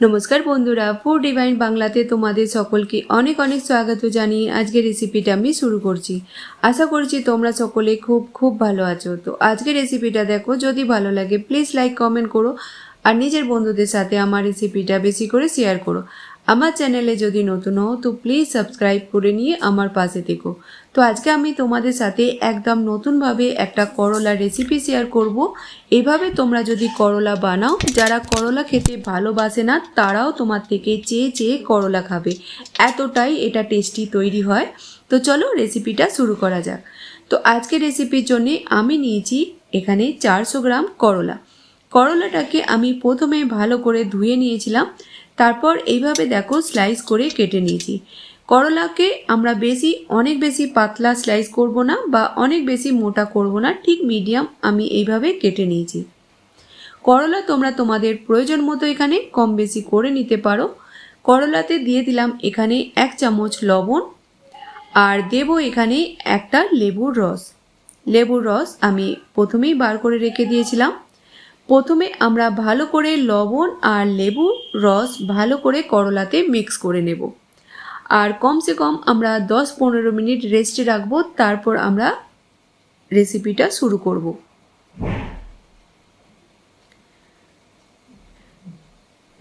नमस्कार बंधुरा food divine बांगलाते तुम्हारे सकलके अनेक अनेक स्वागत जानिए आज के रेसिपिटा आमी शुरू करছি। आशा करছি তোমরা সকলে खूब ভালো আছো। তো আজকে রেসিপিটা দেখো, যদি ভালো লাগে প্লিজ লাইক কমেন্ট করো আর নিজের বন্ধুদের সাথে আমার রেসিপিটা বেশি করে শেয়ার করো। আমার চ্যানেলে যদি নতুন হও তো প্লিজ সাবস্ক্রাইব করে নিয়ে আমার পাশে থেকো। তো আজকে আমি তোমাদের সাথে একদম নতুনভাবে একটা করলা রেসিপি শেয়ার করব। এভাবে তোমরা যদি করলা বানাও, যারা করলা খেতে ভালোবাসে না তারাও তোমার থেকে চেয়ে চেয়ে করলা খাবে, এতটাই এটা টেস্টি তৈরি হয়। তো চলো রেসিপিটা শুরু করা যাক। তো আজকে রেসিপির জন্য আমি নিয়েছি এখানে 400 গ্রাম করলা। করলাটাকে আমি প্রথমে ভালো করে ধুয়ে নিয়েছিলাম, তারপর এইভাবে দেখো স্লাইস করে কেটে নিয়েছি। করলাকে আমরা অনেক বেশি পাতলা স্লাইস করব না বা অনেক বেশি মোটা করব না, ঠিক মিডিয়াম আমি এইভাবে কেটে নিয়েছি। করলা তোমরা তোমাদের প্রয়োজন মতো এখানে কম বেশি করে নিতে পারো। করলাতে দিয়ে দিলাম এখানে 1 চামচ লবণ আর দেব এখানে একটা লেবুর রস। লেবুর রস আমি প্রথমেই বার করে রেখে দিয়েছিলাম। প্রথমে আমরা ভালো করে লবণ আর লেবুর রস ভালো করে করলাতে মিক্স করে নেব আর কমসে কম আমরা 10-15 মিনিট রেস্টে রাখবো, তারপর আমরা রেসিপিটা শুরু করব।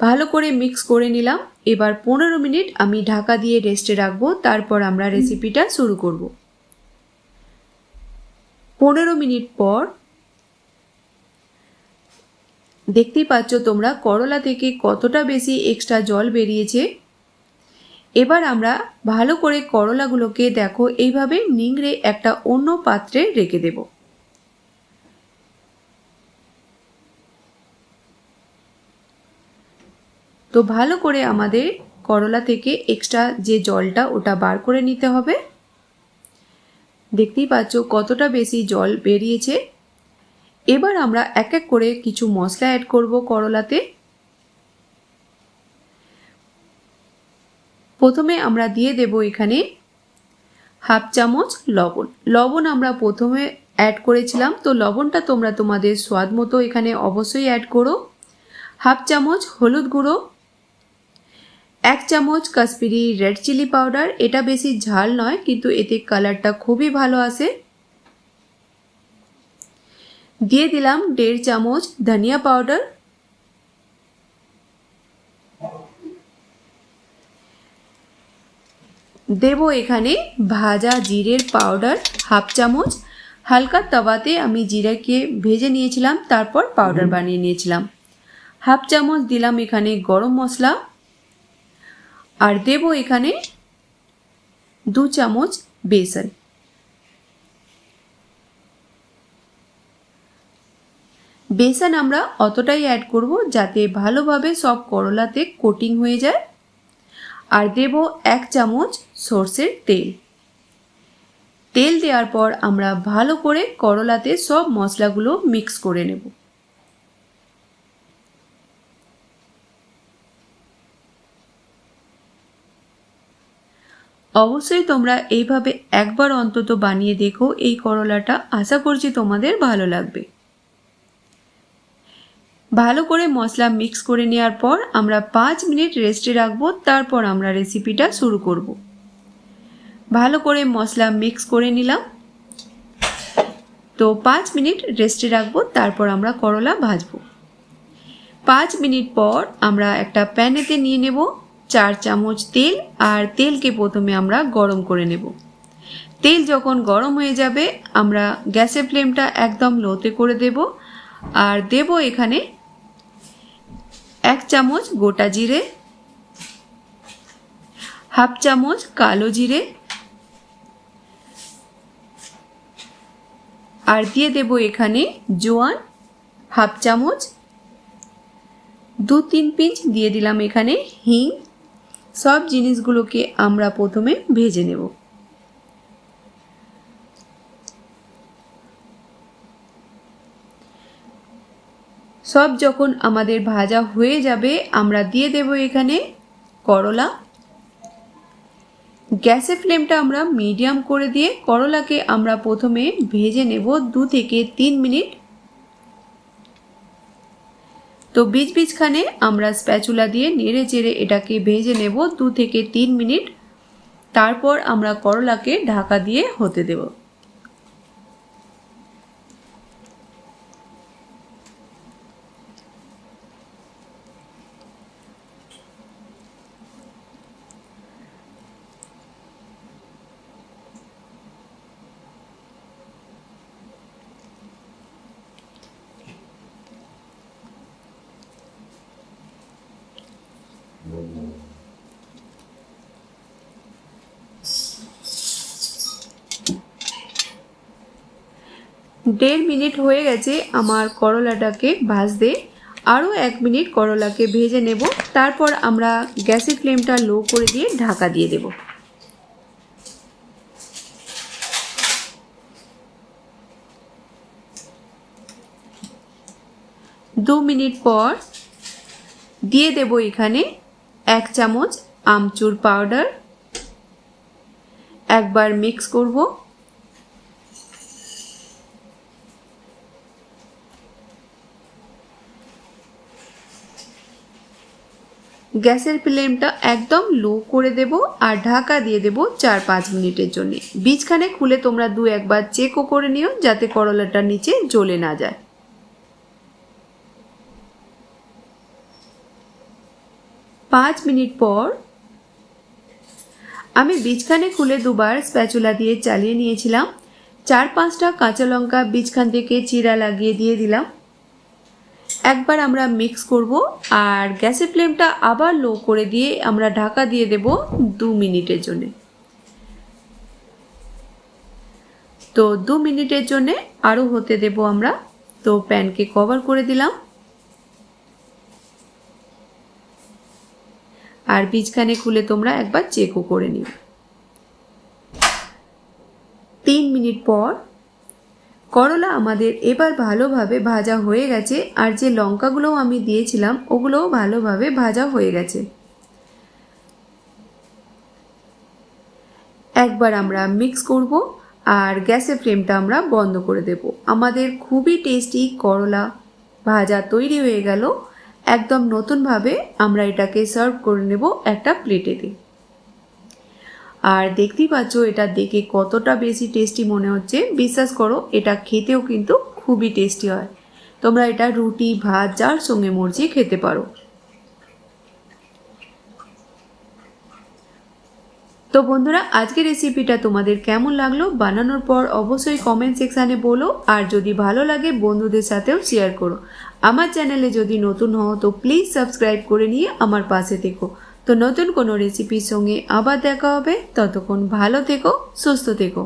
ভালো করে মিক্স করে নিলাম। এবার 15 মিনিট আমি ঢাকা দিয়ে রেস্টে রাখবো, তারপর আমরা রেসিপিটা শুরু করব। 15 মিনিট পর দেখতেই পাচ্ছ তোমরা করলা থেকে কতটা বেশি এক্সট্রা জল বেরিয়েছে। এবার আমরা ভালো করে করলাগুলোকে দেখো এইভাবে নিংড়ে একটা অন্য পাত্রে রেখে দেব। তো ভালো করে আমাদের করলা থেকে এক্সট্রা যে জলটা ওটা বার করে নিতে হবে। দেখতেই পাচ্ছ কতটা বেশি জল বেরিয়েছে। এবার আমরা এক এক করে কিছু মশলা অ্যাড করব করলাতে। প্রথমে আমরা দিয়ে দেব এখানে 1/2 চামচ লবণ। লবণ আমরা প্রথমে অ্যাড করেছিলাম, তো লবণটা তোমরা তোমাদের স্বাদ মতো এখানে অবশ্যই অ্যাড করো। 1/2 চামচ হলুদ গুঁড়ো, 1 চামচ কাশ্মীরি রেড চিলি পাউডার। এটা বেশি ঝাল নয়, কিন্তু এতে কালারটা খুবই ভালো আসে। দিয়ে দিলাম 1.5 চামচ ধনিয়া পাউডার, দেব এখানে ভাজা জিরের পাউডার 1/2 চামচ। হালকা তাওয়াতে আমি জিরাকে ভেজে নিয়েছিলাম, তারপর পাউডার বানিয়ে নিয়েছিলাম। 1/2 চামচ দিলাম এখানে গরম মশলা আর দেব এখানে 2 চামচ বেসন। বেসন আমরা অতটাই অ্যাড করব যাতে ভালোভাবে সব করলাতে কোটিং হয়ে যায়। আর দেব 1 চামচ সরষের তেল। তেল দেওয়ার পর আমরা ভালো করে করলাতে সব মশলাগুলো মিক্স করে নেব। অবশ্যই তোমরা এইভাবে একবার অন্তত বানিয়ে দেখো এই করলাটা, আশা করছি তোমাদের ভালো লাগবে। ভালো করে মশলা মিক্স করে নেওয়ার পর আমরা 5 মিনিট রেস্টে রাখবো, তারপর আমরা রেসিপিটা শুরু করব। ভালো করে মশলা মিক্স করে নিলাম, তো 5 মিনিট রেস্টে রাখবো, তারপর আমরা করলা ভাজবো। 5 মিনিট পর আমরা একটা প্যানেতে নিয়ে নেব 4 চামচ তেল আর তেলকে প্রথমে আমরা গরম করে নেব। তেল যখন গরম হয়ে যাবে আমরা গ্যাসের ফ্লেমটা একদম লোতে করে দেব আর দেব এখানে 1 চামচ গোটা জিরে, 1/2 চামচ কালো জিরে আর দিয়ে দেব এখানে জোয়ান 1/2 চামচ, 2-3 পিঞ্চ দিয়ে দিলাম এখানে হিং। সব জিনিসগুলোকে আমরা প্রথমে ভেজে নেব। সব যখন আমাদের ভাজা হয়ে যাবে আমরা দিয়ে দেব এখানে করলা। গ্যাসের ফ্লেমটা আমরা মিডিয়াম করে দিয়ে করলাকে আমরা প্রথমে ভেজে নেব 2 থেকে 3 মিনিট। তো বীজখানে আমরা স্প্যাচুলা দিয়ে নেড়ে চেড়ে এটাকে ভেজে নেব 2 থেকে 3 মিনিট। তারপর আমরা করলাকে ঢাকা দিয়ে হতে দেব। দেড় মিনিট হয়ে গেছে আমার করলাটাকে ভাজতে। আরও 1 মিনিট করলাকে ভেজে নেব। তারপর আমরা গ্যাসের ফ্লেমটা লো করে দিয়ে ঢাকা দিয়ে দেব। দু মিনিট পর দিয়ে দেব এখানে 1 চামচ আমচুর পাউডার। একবার মিক্স করব। গ্যাসের ফ্লেমটা একদম লো করে দেব আর ঢাকা দিয়ে দেব 4-5 মিনিটের জন্য। বীজখানে খুলে তোমরা 2-1 বার চেকও করে নিও যাতে করলাটা নিচে জ্বলে না যায়। 5 মিনিট পর আমি বীজখানে খুলে 2 বার স্প্যাচুলা দিয়ে চালিয়ে নিয়েছিলাম। 4-5টা কাঁচা লঙ্কা বীজখান থেকে চিরা লাগিয়ে দিয়ে দিলাম। একবার আমরা মিক্স করব আর গ্যাসের ফ্লেমটা আবার লো করে দিয়ে আমরা ঢাকা দিয়ে দেব 2 মিনিটের জন্য। তো 2 মিনিটের জন্য আরও হতে দেব আমরা। তো প্যানকে কভার করে দিলাম আর বীজখানে খুলে তোমরা একবার চেকও করে নিও। 3 মিনিট পর করলা আমাদের এবার ভালোভাবে ভাজা হয়ে গেছে আর যে লঙ্কাগুলোও আমি দিয়েছিলাম ওগুলোও ভালোভাবে ভাজা হয়ে গেছে। একবার আমরা মিক্স করব আর গ্যাসের ফ্লেমটা আমরা বন্ধ করে দেব। আমাদের খুবই টেস্টি করলা ভাজা তৈরি হয়ে গেল। একদম নতুনভাবে আমরা এটাকে সার্ভ করে নেব একটা প্লেটেতে। আর দেখতেই পাচ্ছ এটা দেখে কতটা বেশি টেস্টি মনে হচ্ছে। বিশ্বাস করো এটা খেতেও কিন্তু খুবই টেস্টি হয়। তোমরা এটা রুটি ভাত যার সঙ্গে মর্জি খেতে পারো। তো বন্ধুরা আজকের রেসিপিটা তোমাদের কেমন লাগলো বানানোর পর অবশ্যই কমেন্ট সেকশানে বলো। আর যদি ভালো লাগে বন্ধুদের সাথেও শেয়ার করো। আমার চ্যানেলে যদি নতুন হও তো প্লিজ সাবস্ক্রাইব করে নিয়ে আমার পাশে থেকো। তো নতুন কোনো রেসিপির সঙ্গে আবার দেখা হবে। ততক্ষণ ভালো থেকো, সুস্থ থেকো।